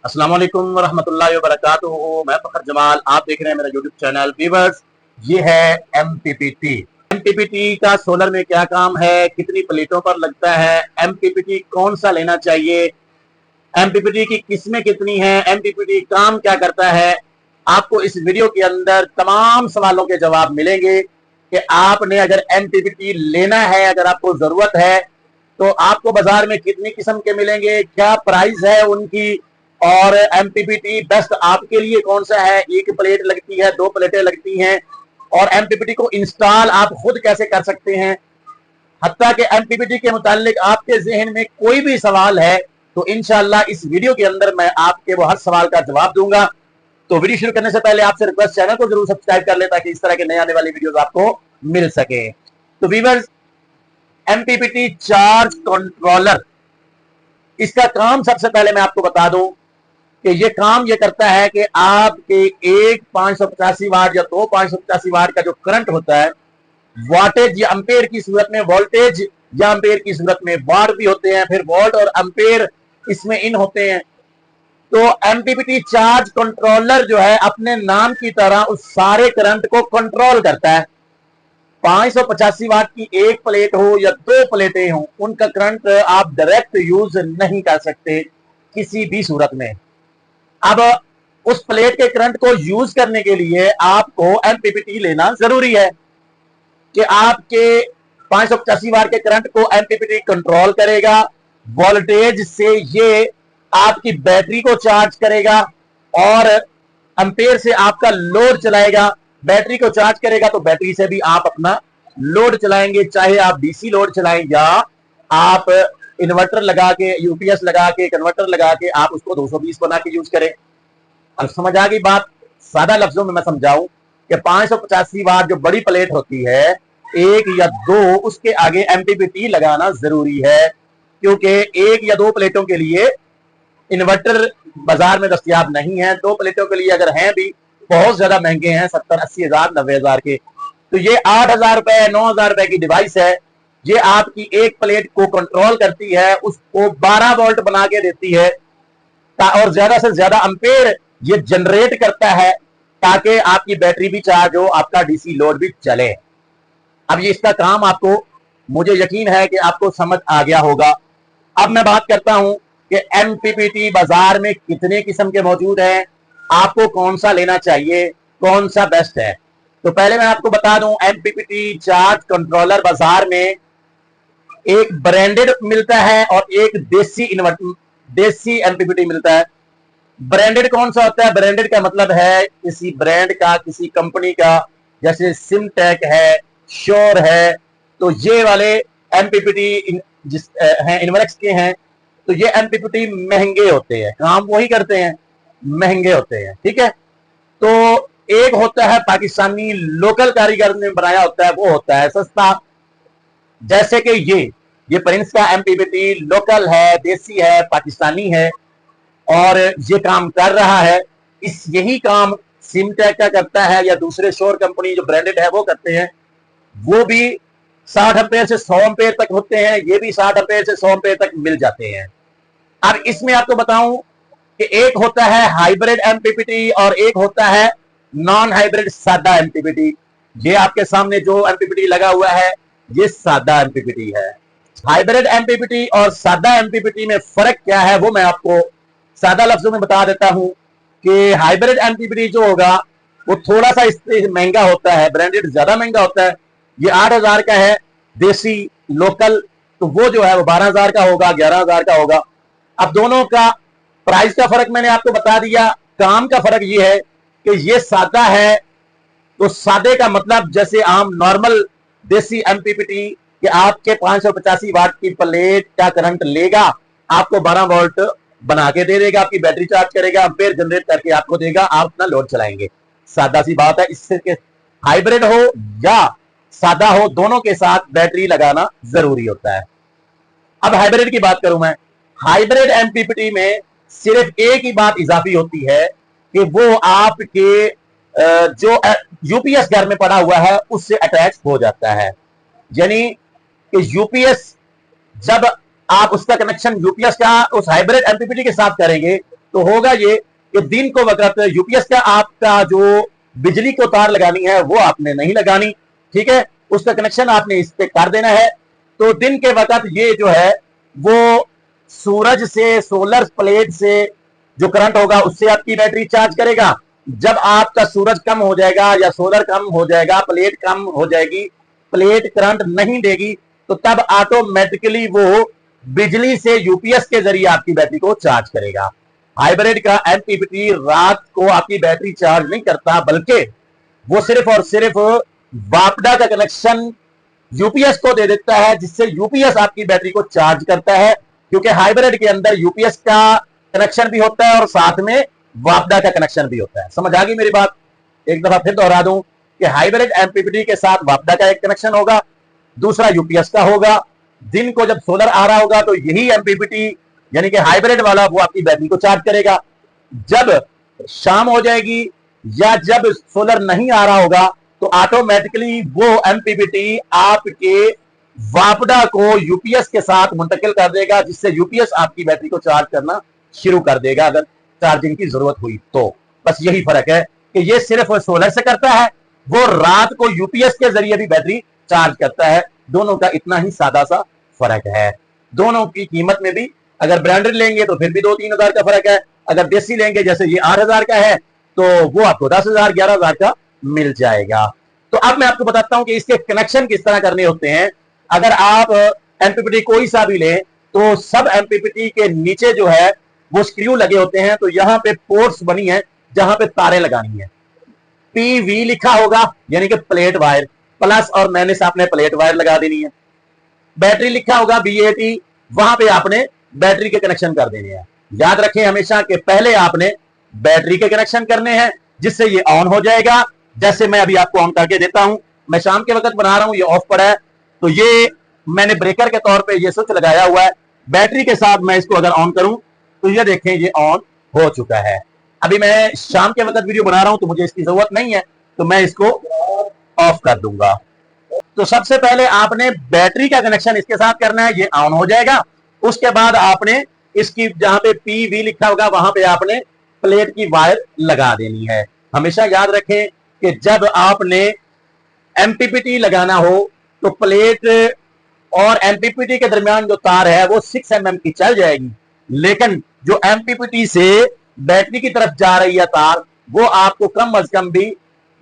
अस्सलाम वालेकुम वरहमतुल्लाहि वबरकातुहू। मैं फखर जमाल, आप देख रहे हैं मेरा यूट्यूब चैनल। व्यूअर्स, ये है एमपीपीटी। एमपीपीटी का सोलर में क्या काम है, कितनी प्लेटों पर लगता है, एमपीपीटी कौन सा लेना चाहिए, एमपीपीटी की किस्में कितनी हैं, एमपीपीटी काम क्या करता है, आपको इस वीडियो के अंदर तमाम सवालों के जवाब मिलेंगे कि आपने अगर एमपीपीटी लेना है, अगर आपको जरूरत है तो आपको बाजार में कितनी किस्म के मिलेंगे, क्या प्राइस है उनकी, और एमपीपीटी बेस्ट आपके लिए कौन सा है। एक प्लेट लगती है, दो प्लेटें लगती हैं, और एमपीपीटी को इंस्टॉल आप खुद कैसे कर सकते हैं। हत्ता कि एमपीपीटी के मुतालिक आपके जहन में कोई भी सवाल है तो इंशाल्लाह इस वीडियो के अंदर मैं आपके वो हर सवाल का जवाब दूंगा। तो वीडियो शुरू करने से पहले आपसे रिक्वेस्ट, चैनल को जरूर सब्सक्राइब कर ले ताकि इस तरह के नए आने वाली वीडियोस आपको मिल सके। तो व्यूअर्स, एमपीपीटी चार्ज कंट्रोलर, इसका काम सबसे पहले मैं आपको बता दूं कि ये काम ये करता है कि आपके एक 585 वाट या दो 585 वाट का जो करंट होता है, वाटेज या एम्पेयर की सूरत में वोल्टेज या एम्पेयर की सूरत में वाट भी होते हैं, फिर वोल्ट और एम्पेयर इसमें इन होते हैं। तो एमपीपीटी चार्ज कंट्रोलर जो है अपने नाम की तरह उस सारे करंट को कंट्रोल करता है। 585 वाट की एक प्लेट हो या दो प्लेटें हो, उनका करंट आप डायरेक्ट यूज नहीं कर सकते किसी भी सूरत में। अब उस प्लेट के करंट को यूज करने के लिए आपको एमपीपीटी लेना जरूरी है कि आपके 585 वाट के करंट को एमपीपीटी कंट्रोल करेगा। वोल्टेज से ये आपकी बैटरी को चार्ज करेगा और एम्पेयर से आपका लोड चलाएगा। बैटरी को चार्ज करेगा तो बैटरी से भी आप अपना लोड चलाएंगे, चाहे आप डीसी लोड चलाएं या आप इन्वर्टर लगा के, यूपीएस लगा के, कन्वर्टर लगा के आप उसको 220 बना के यूज करें। अब समझ आ गई बात। सादा लफ्जों में मैं समझाऊं कि 585 वाट जो बड़ी प्लेट होती है, एक या दो, उसके आगे एमपीपीटी लगाना जरूरी है, क्योंकि एक या दो प्लेटों के लिए इन्वर्टर बाजार में दस्तयाब नहीं है। दो प्लेटों के लिए अगर हैं भी बहुत ज्यादा महंगे हैं, 70-80 हजार 90 हजार के। तो ये 8,000 रुपए 9,000 रुपए की डिवाइस है। ये आपकी एक प्लेट को कंट्रोल करती है, उसको 12 वोल्ट बना के देती है और ज्यादा से ज्यादा एम्पेयर ये जनरेट करता है ताकि आपकी बैटरी भी चार्ज हो, आपका डीसी लोड भी चले। अब ये इसका काम आपको, मुझे यकीन है कि आपको समझ आ गया होगा। अब मैं बात करता हूं कि एमपीपीटी बाजार में कितने किस्म के मौजूद हैं, आपको कौन सा लेना चाहिए, कौन सा बेस्ट है। तो पहले मैं आपको बता दूं, एमपीपीटी चार्ज कंट्रोलर बाजार में एक ब्रांडेड मिलता है और एक देसी एमपीपीटी मिलता है। ब्रांडेड कौन सा होता है? ब्रांडेड का मतलब है किसी ब्रांड का, किसी कंपनी का, जैसे सिमटेक है, श्योर है। तो ये वाले एमपीपीटी जिस हैं, इनवर्क्स के हैं, तो ये एमपीपीटी महंगे होते हैं, काम वही करते हैं, महंगे होते हैं। ठीक है। तो एक होता है पाकिस्तानी लोकल कारीगर ने बनाया होता है, वो होता है सस्ता। जैसे कि ये प्रिंस का एमपीपीटी लोकल है, देसी है, पाकिस्तानी है और ये काम कर रहा है। यही काम सिमटेक का करता है या दूसरे शोर कंपनी जो ब्रांडेड है वो करते हैं। वो भी 60 एम्पेयर से 100 एम्पेयर तक होते हैं, ये भी 60 एम्पेयर से 100 एम्पेयर तक मिल जाते हैं। अब इसमें आपको बताऊं कि एक होता है हाइब्रिड एमपीपीटी और एक होता है नॉन हाइब्रिड सादा एमपीपीटी। ये आपके सामने जो एमपीपीटी लगा हुआ है ये सादा एमपीपीटी है। हाइब्रिड एमपीपीटी और सादा एमपीपीटी में फर्क क्या है वो मैं आपको सादा लफ्जों में बता देता हूं कि हाइब्रिड एमपीपीटी जो होगा वो थोड़ा सा इससे महंगा होता है, ब्रांडेड ज्यादा महंगा होता है। ये 8,000 का है, देसी लोकल तो वो जो है वो 12,000 का होगा, 11,000 का होगा। अब दोनों का प्राइस का फर्क मैंने आपको बता दिया। काम का फर्क ये है कि ये सादा है, तो सादे का मतलब जैसे आम नॉर्मल देसी एमपीपीटी कि आपके 585 वाट की प्लेट का करंट लेगा, आपको 12 वोल्ट बना के दे देगा, आपकी बैटरी चार्ज करेगा, एम्पेयर जनरेट करके आपको देगा, आप अपना लोड चलाएंगे। सादा सी बात है। इससे हाइब्रिड हो या सादा हो, दोनों के साथ बैटरी लगाना जरूरी होता है। अब हाइब्रिड की बात करूं मैं, हाइब्रिड एमपीपीटी में सिर्फ एक ही बात इजाफी होती है कि वो आपके जो यूपीएस घर में पड़ा हुआ है उससे अटैच हो जाता है। यानी कि यूपीएस, जब आप उसका कनेक्शन यूपीएस का उस हाइब्रिड एमपीपीटी के साथ करेंगे तो होगा ये कि दिन को वक्त यूपीएस का आपका जो बिजली को तार लगानी है वो आपने नहीं लगानी, ठीक है, उसका कनेक्शन आपने इस पे कर देना है। तो दिन के वक्त ये जो है वो सूरज से, सोलर प्लेट से जो करंट होगा उससे आपकी बैटरी चार्ज करेगा। जब आपका सूरज कम हो जाएगा या सोलर कम हो जाएगा, प्लेट कम हो जाएगी, प्लेट करंट नहीं देगी, तो तब ऑटोमेटिकली वो बिजली से यूपीएस के जरिए आपकी बैटरी को चार्ज करेगा। हाइब्रिड का एमपीपीटी रात को आपकी बैटरी चार्ज नहीं करता, बल्कि वो सिर्फ और सिर्फ वापडा का कनेक्शन यूपीएस को दे देता है, जिससे यूपीएस आपकी बैटरी को चार्ज करता है। क्योंकि हाइब्रिड के अंदर यूपीएस का कनेक्शन भी होता है और साथ में वापडा का कनेक्शन भी होता है। समझ आ गई मेरी बात? एक दफा फिर दोहरा दूं कि हाइब्रिड एमपीपीटी के साथ वापडा का एक कनेक्शन होगा, दूसरा यूपीएस का होगा। दिन को जब सोलर आ रहा होगा तो यही एमपीपीटी यानी कि हाइब्रिड वाला वो आपकी बैटरी को चार्ज करेगा। जब शाम हो जाएगी या जब सोलर नहीं आ रहा होगा तो ऑटोमेटिकली वो एमपीपीटी आपके वापडा को यूपीएस के साथ मुंतकिल कर देगा, जिससे यूपीएस आपकी बैटरी को चार्ज करना शुरू कर देगा अगर चार्जिंग की जरूरत हुई तो। बस यही फर्क है कि ये सिर्फ सोलर से करता है, वो रात को यूपीएस के जरिए भी बैटरी चार्ज करता है। दोनों का इतना ही सादा सा फर्क है। दोनों की कीमत में भी अगर ब्रांडेड लेंगे तो फिर भी 2-3 हजार का फर्क है, अगर देसी लेंगे जैसे ये 8,000 का है तो वो आपको 10,000 11,000 का मिल जाएगा। तो अब मैं आपको बताता हूं कि इसके कनेक्शन किस तरह करने होते हैं। अगर आप एमपीपीटी कोई सा भी लें तो सब एमपीपीटी के नीचे जो है वो स्क्रू लगे होते हैं। तो यहां पे पोर्ट्स बनी है जहां पे तारें लगानी है। पीवी लिखा होगा यानी कि प्लेट वायर, प्लस और माइनस आपने प्लेट वायर लगा देनी है। बैटरी लिखा होगा बीएटी, वहां पे आपने बैटरी के कनेक्शन कर देने हैं। याद रखें हमेशा कि पहले आपने बैटरी के कनेक्शन करने हैं जिससे ये ऑन हो जाएगा। जैसे मैं अभी आपको ऑन करके देता हूं, मैं शाम के वक्त बना रहा हूं, ये ऑफ पड़ा है, तो ये मैंने ब्रेकर के तौर पे ये स्विच लगाया हुआ है। बैटरी के साथ मैं इसको अगर ऑन करूं तो ये देखें ये ऑन हो चुका है। अभी मैं शाम के वक्त वीडियो बना रहा हूं तो मुझे इसकी जरूरत नहीं है, तो मैं इसको ऑफ कर दूंगा। तो सबसे पहले आपने बैटरी का कनेक्शन इसके साथ करना है, ये ऑन हो जाएगा। उसके बाद आपने इसकी जहां पे पीवी लिखा होगा वहां पे आपने प्लेट की वायर लगा देनी है। हमेशा याद रखें कि जब आपने एमपीपीटी लगाना हो तो प्लेट और एमपीपीटी के दरमियान जो तार है वो 6 mm की चल जाएगी, लेकिन जो एमपीपीटी से बैटरी की तरफ जा रही है तार वो आपको कम अज कम भी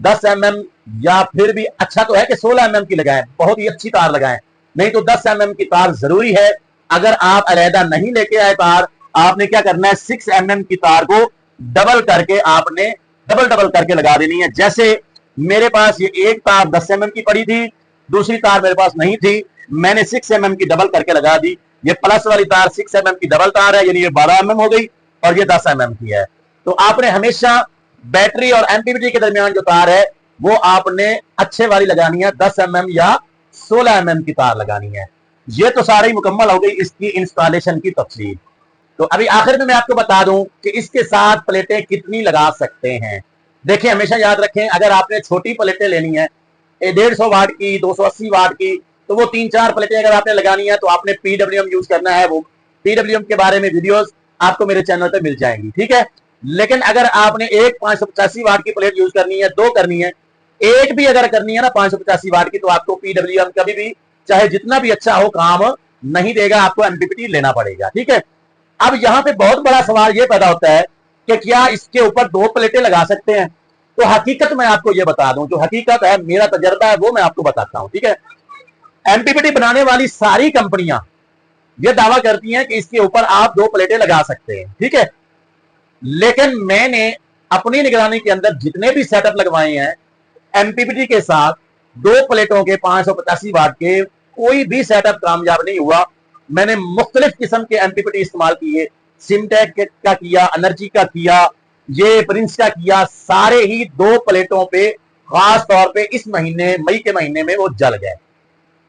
10 mm या फिर भी अच्छा तो है कि 16 mm की लगाएं, बहुत ही अच्छी तार लगाएं, नहीं तो 10 mm की तार जरूरी है। अगर आप अलहदा नहीं लेके आए तार, आपने क्या करना है 6 mm की तार को डबल करके आपने डबल करके लगा देनी है। जैसे मेरे पास ये एक तार 10 mm की पड़ी थी, दूसरी तार मेरे पास नहीं थी, मैंने 6 mm की डबल करके लगा दी। ये प्लस वाली तार 6 mm की डबल तार है, यानी ये 12 mm हो गई और ये 10 mm की है। तो आपने हमेशा बैटरी और एमपीपीटी के दरमियान जो तार है वो आपने अच्छे वाली लगानी है, 10 mm या 16 mm की तार लगानी है। ये तो सारी मुकम्मल हो गई इसकी इंस्टॉलेशन की तफसील। तो अभी आखिर में मैं आपको बता दूं कि इसके साथ प्लेटें कितनी लगा सकते हैं। देखिए हमेशा याद रखें, अगर आपने छोटी प्लेटें लेनी है 150 वाट की, 280 वाट की, तो वो 3-4 प्लेटें अगर आपने लगानी है तो आपने पीडब्ल्यूएम यूज करना है। वो पीडब्ल्यूएम के बारे में वीडियोस आपको मेरे चैनल पे मिल जाएंगी, ठीक है। लेकिन अगर आपने एक 585 वाट की प्लेट यूज करनी है, 2 करनी है, एक भी अगर करनी है ना 585 वाट की, तो आपको पीडब्ल्यूएम कभी भी चाहे जितना भी अच्छा हो काम नहीं देगा, आपको एमपीपीटी लेना पड़ेगा, ठीक है। अब यहां पे बहुत बड़ा सवाल यह पैदा होता है कि क्या इसके ऊपर 2 प्लेटें लगा सकते हैं। तो हकीकत मैं आपको यह बता दूं, जो हकीकत है, मेरा तजर्बा है, वो मैं आपको बताता हूं, ठीक है। एमपीपीटी बनाने वाली सारी कंपनियां यह दावा करती हैं कि इसके ऊपर आप 2 प्लेटें लगा सकते हैं, ठीक है। लेकिन मैंने अपनी निगरानी के अंदर जितने भी सेटअप लगवाए हैं एमपीपीटी के साथ 2 प्लेटों के 585 वाट के, कोई भी सेटअप कामयाब नहीं हुआ। मैंने मुख्तलिफ किस्म के एमपीपीटी इस्तेमाल किए, सिमटेक का किया, एनर्जी का किया, ये प्रिंस का किया, सारे ही 2 प्लेटों पे खास तौर पे इस महीने मई के महीने में वो जल गए।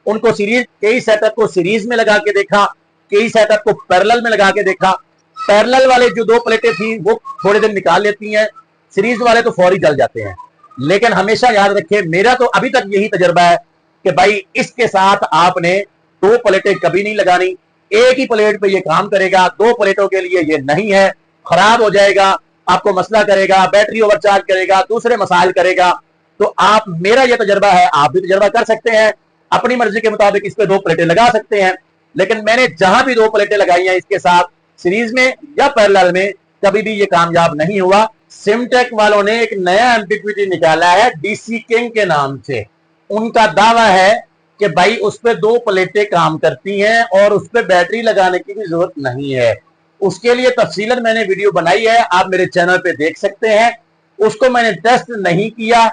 उनको सीरीज, कई सेटअप को सीरीज में लगा के देखा, कई सेटअप को पैरेलल में लगा के देखा। पैरेलल वाले जो 2 प्लेटें थी वो थोड़े दिन निकाल लेती हैं, सीरीज वाले तो फौरी जल जाते हैं। लेकिन हमेशा याद रखें, मेरा तो अभी तक यही तजर्बा है कि भाई इसके साथ आपने 2 प्लेटें कभी नहीं लगानी। एक ही प्लेट पे ये काम करेगा, 2 प्लेटों के लिए ये नहीं है। खराब हो जाएगा, आपको मसला करेगा, बैटरी ओवरचार्ज करेगा, दूसरे मसाइल करेगा। तो आप, मेरा यह तजर्बा है, आप भी तजर्बा कर सकते हैं, अपनी मर्जी के मुताबिक इस पे 2 प्लेटें लगा सकते हैं। लेकिन मैंने जहां भी 2 प्लेटें लगाई हैं इसके साथ, सीरीज में या पैरेलल में, कभी भी ये कामयाब नहीं हुआ। सिमटेक वालों ने एक नया एमपीपीटी निकाला है डीसी किंग के नाम से। उनका दावा है कि भाई उस पर 2 प्लेटें काम करती हैं और उस पर बैटरी लगाने की भी जरूरत नहीं है। उसके लिए तफसीलन मैंने वीडियो बनाई है, आप मेरे चैनल पे देख सकते हैं। उसको मैंने टेस्ट नहीं किया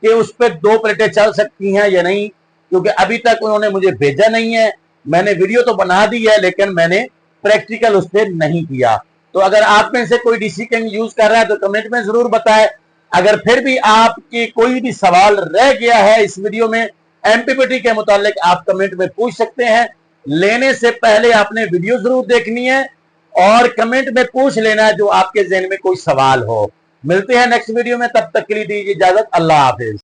कि उस पर 2 प्लेटें चल सकती हैं या नहीं, क्योंकि अभी तक उन्होंने मुझे भेजा नहीं है। मैंने वीडियो तो बना दी है, लेकिन मैंने प्रैक्टिकल उस पर नहीं किया। तो अगर आप में से कोई डीसी किंग यूज कर रहा है तो कमेंट में जरूर बताएं। अगर फिर भी आपके कोई भी सवाल रह गया है इस वीडियो में एमपीपीटी के मुतालिक, आप कमेंट में पूछ सकते हैं। लेने से पहले आपने वीडियो जरूर देखनी है और कमेंट में पूछ लेना है जो आपके जहन में कोई सवाल हो। मिलते हैं नेक्स्ट वीडियो में, तब तक के लिए दीजिए इजाजत। अल्लाह हाफिज।